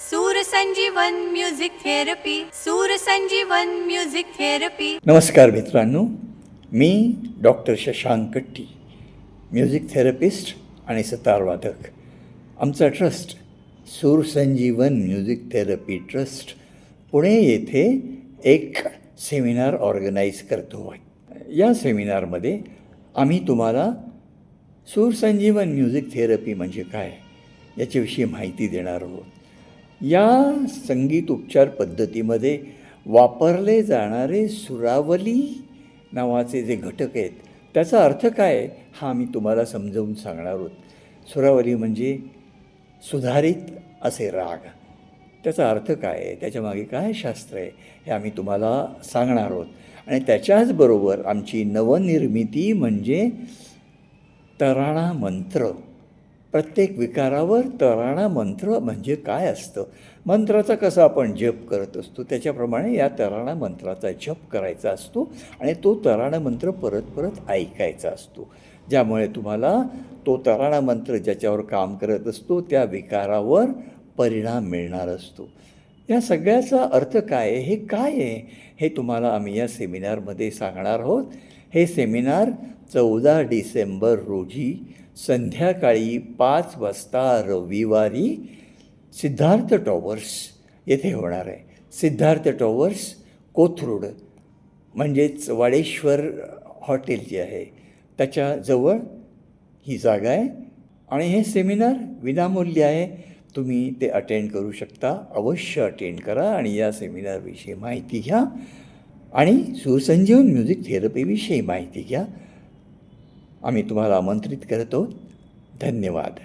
सूर संजीवन music therapy, सूर संजीवन म्युझिक थेरपी. नमस्कार मित्रांनो, मी डॉक्टर शशांक कट्टी, म्युझिक थेरपिस्ट आणि सतारवादक. आमचा ट्रस्ट सूर संजीवन म्युझिक थेरपी ट्रस्ट पुणे येथे एक सेमिनार ऑर्गनाईज करतो. या सेमिनारमध्ये आम्ही तुम्हाला सूर संजीवन म्युझिक थेरपी म्हणजे काय याच्याविषयी माहिती देणार आहोत. या संगीत उपचार पद्धतीमध्ये वापरले जाणारे सुरावली नावाचे जे घटक आहेत त्याचा अर्थ काय हा आम्ही तुम्हाला समजावून सांगणार आहोत. सुरावली म्हणजे सुधारित असे राग. त्याचा अर्थ काय आहे, त्याच्यामागे काय शास्त्र आहे हे आम्ही तुम्हाला सांगणार आहोत. आणि त्याच्याचबरोबर आमची नवनिर्मिती म्हणजे तराणा मंत्र. प्रत्येक विकारावर तराणा मंत्र म्हणजे काय असतं, मंत्राचा कसा आपण जप करत असतो त्याच्याप्रमाणे या तराणा मंत्राचा जप करायचा असतो आणि तो तराणा मंत्र परत परत ऐकायचा असतो, ज्यामुळे तुम्हाला तो तराणा मंत्र ज्याच्यावर काम करत असतो त्या विकारावर परिणाम मिळणार असतो. या सगळ्याचा अर्थ काय आहे, हे काय आहे हे तुम्हाला आम्ही या सेमिनारमध्ये सांगणार आहोत. हे सेमिनार 14 डिसेंबर रोजी संध्याकाळी 5 वाजता रविवारी सिद्धार्थ टॉवर्स येथे होणार आहे. सिद्धार्थ टॉवर्स, कोथरूड म्हणजेच वाडेश्वर हॉटेल जे आहे त्याच्याजवळ ही जागा आहे. आणि हे सेमिनार विनामूल्य आहे. तुम्ही ते अटेंड करू शकता. अवश्य अटेंड करा आणि या सेमिनारविषयी माहिती घ्या आणि सूरसंजीवन म्युझिक थेरपीविषयी माहिती घ्या. आम्ही तुम्हाला आमंत्रित करतो. धन्यवाद.